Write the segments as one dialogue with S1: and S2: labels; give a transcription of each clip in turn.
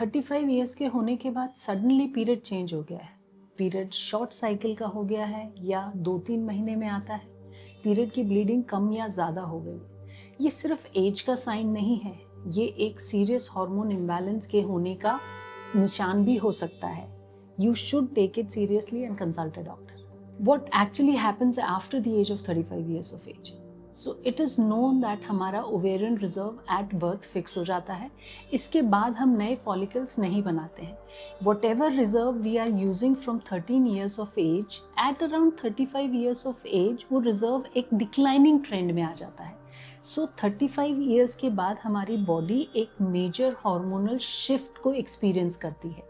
S1: 35 years के होने के बाद सडनली पीरियड चेंज हो गया है, पीरियड शॉर्ट साइकिल का हो गया है या 2-3 महीने में आता है, पीरियड की ब्लीडिंग कम या ज़्यादा हो गई, ये सिर्फ एज का साइन नहीं है, ये एक सीरियस हार्मोन इम्बैलेंस के होने का निशान भी हो सकता है. You should take it seriously and consult a doctor. What actually happens after the age of 35 years of age? So it is known that हमारा ovarian reserve at birth fix हो जाता है. इसके बाद हम नए follicles नहीं बनाते हैं. Whatever reserve we are using from 13 years of age, at around 35 years of age, वो reserve एक declining trend में आ जाता है. So 35 years के बाद हमारी body एक major hormonal shift को experience करती है.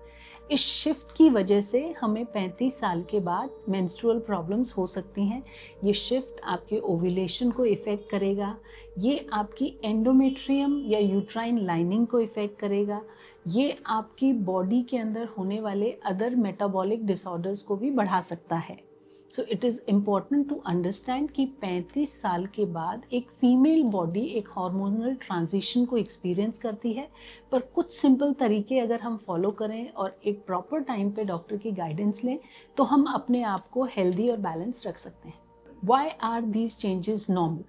S1: इस शिफ्ट की वजह से हमें 35 साल के बाद मेंस्ट्रुअल प्रॉब्लम्स हो सकती हैं. ये शिफ्ट आपके ओव्यूलेशन को इफ़ेक्ट करेगा, ये आपकी एंडोमेट्रियम या यूट्राइन लाइनिंग को इफ़ेक्ट करेगा, ये आपकी बॉडी के अंदर होने वाले अदर मेटाबॉलिक डिसऑर्डर्स को भी बढ़ा सकता है. So it is important to understand कि 35 साल के बाद एक फीमेल बॉडी एक हार्मोनल ट्रांजिशन को एक्सपीरियंस करती है, पर कुछ सिंपल तरीके अगर हम फॉलो करें और एक प्रॉपर टाइम पे डॉक्टर की गाइडेंस लें तो हम अपने आप को हेल्दी और बैलेंस रख सकते हैं. Why are these changes normal?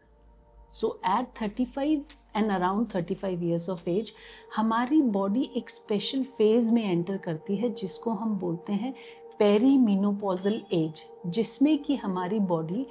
S1: So at 35 and around 35 years of age हमारी बॉडी एक स्पेशल फेज में एंटर करती है जिसको हम बोलते हैं पेरीमीनोपॉजल एज, जिसमें कि हमारी बॉडी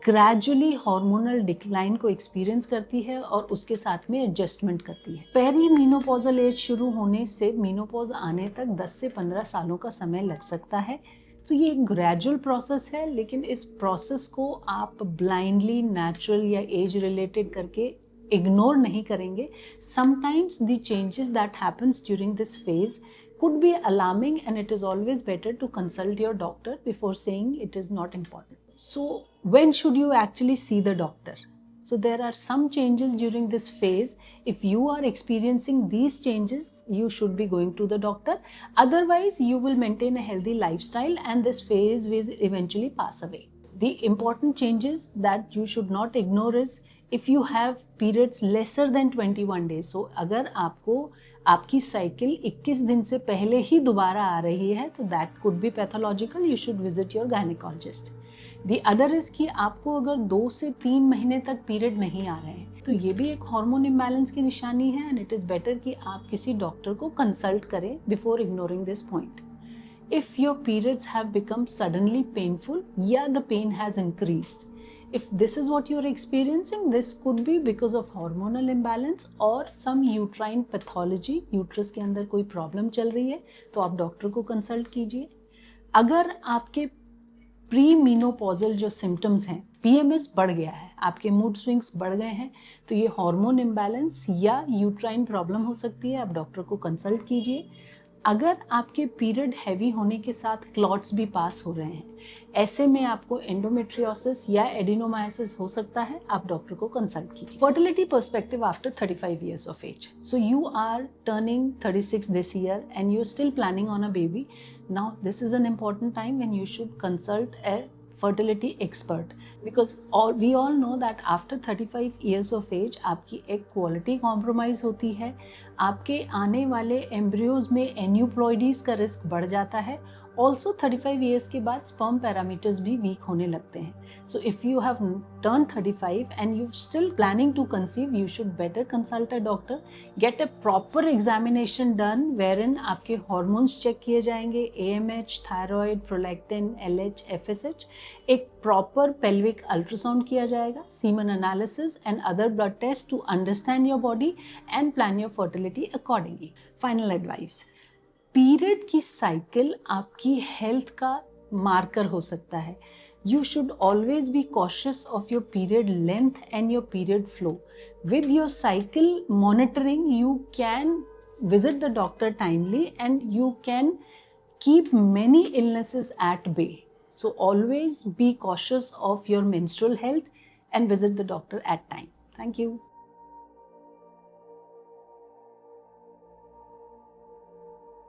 S1: ग्रेजुअली हार्मोनल डिक्लाइन को एक्सपीरियंस करती है और उसके साथ में एडजस्टमेंट करती है. पेरीमीनोपॉजल एज शुरू होने से मीनोपॉज आने तक 10 से 15 सालों का समय लग सकता है. तो ये एक ग्रेजुअल प्रोसेस है, लेकिन इस प्रोसेस को आप ब्लाइंडली नेचुरल या एज रिलेटेड करके इग्नोर नहीं करेंगे. Sometimes the changes that happens during this phase could be alarming, and it is always better to consult your doctor before saying it is not important. So when should you actually see the doctor? So there are some changes during this phase. If you are experiencing these changes, you should be going to the doctor. Otherwise, you will maintain a healthy lifestyle and this phase will eventually pass away. The important changes that you should not ignore is if you have periods lesser than 21 days. So अगर आपको आपकी cycle 21 दिन से पहले ही दोबारा आ रही है तो that could be pathological. You should visit your gynecologist. The other is कि आपको अगर 2 से 3 महीने तक पीरियड नहीं आ रहे हैं तो ये भी एक हार्मोन इम्बैलेंस की निशानी है, एंड इट इज़ बेटर कि आप किसी डॉक्टर को कंसल्ट करें before ignoring this point. If your periods have become suddenly painful, yeah, the pain has increased. If this is what you're experiencing, this could be because of hormonal imbalance or some uterine pathology. Uterus के अंदर कोई problem चल रही है तो आप doctor को consult कीजिए. अगर आपके प्री मीनोपॉजल जो सिम्टम्स हैं, PMS बढ़ गया है, आपके मूड स्विंग्स बढ़ गए हैं, तो ये हार्मोन इम्बैलेंस या यूट्राइन प्रॉब्लम हो सकती है. आप डॉक्टर को कंसल्ट कीजिए. अगर आपके पीरियड हैवी होने के साथ क्लॉट्स भी पास हो रहे हैं, ऐसे में आपको एंडोमेट्रियोसिस या एडिनोमायोसिस हो सकता है. आप डॉक्टर को कंसल्ट कीजिए. Fertility perspective after 35 years of age. So you are turning 36 this year and you're still planning on a baby. Now this is an important time when you should consult a fertility expert, because we all know that after 35 years of age आपकी एक quality compromise होती है, आपके आने वाले embryos में एन्यूप्लॉइडीज का risk बढ़ जाता है. ऑल्सो 35 ईयर्स के बाद स्पर्म पैरामीटर्स भी वीक होने लगते हैं. So if you have turn 35 and you still planning to conceive, you should better consult a doctor. Get a proper examination done wherein आपके हॉर्मोन्स चेक किए जाएंगे, AMH, thyroid, prolactin, LH, FSH. एक proper pelvic ultrasound किया जाएगा, semen analysis and other blood test to understand your body and plan your fertility accordingly. Final advice, period की cycle आपकी health का marker हो सकता है. You should always be cautious of your period length and your period flow. With your cycle monitoring, you can visit the doctor timely and you can keep many illnesses at bay. So always be cautious of your menstrual health and visit the doctor at time. Thank you.